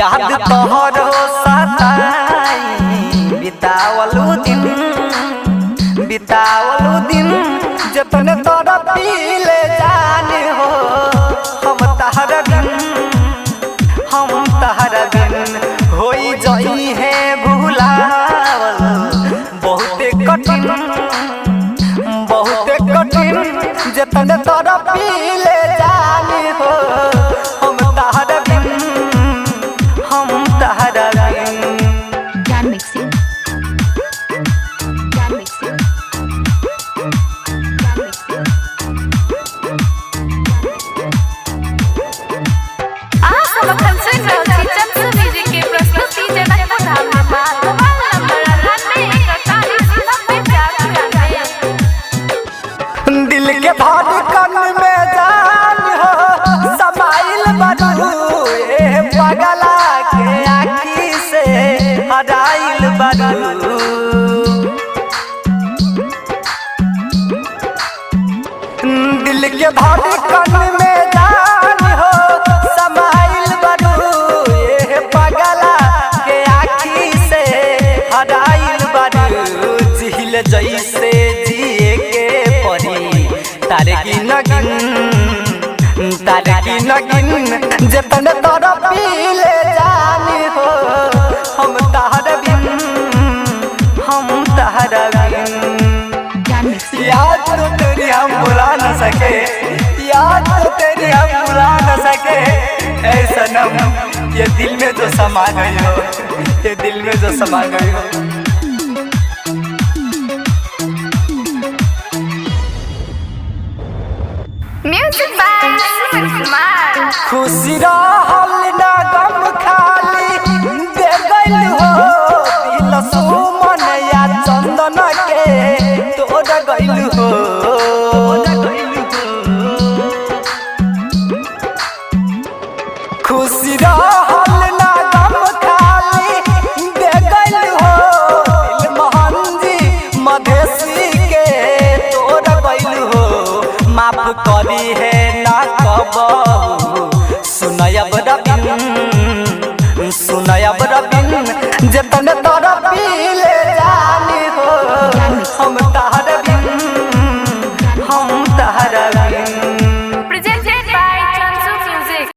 याद तोहरो सताई बितावलू दिन जतने तोरा पीले जाने हो हम तहरा बिन होई जाई है भुलावल बहुते कठिन जतने तोरा पीले जाने हो हम तहरा बिन दिल के धड़कन में जान हो समाइल बरू पगला के आँखी से हराइल बरू दिल के धड़कन में जान हो समाइल बरू पगला के आँखी से हराइल बरू झील जैसे जिए के परी तारे की नगिन जतने तोरा पीले जानी हो हम तहरा बिन याद तो तेरी हम भुला न सके ऐ सनम ये दिल में जो समा गई हो म्यूजिक बाय सुमन कुमार। खुशी रहल ना गम खाली दे गइल हो दिल सुमन या चंदन के तोड़ गइल हो खुशी रहल ना गम खाली दे गइल हो दिल महंजी मधेसी के तोड़ गइल हो माफ करी है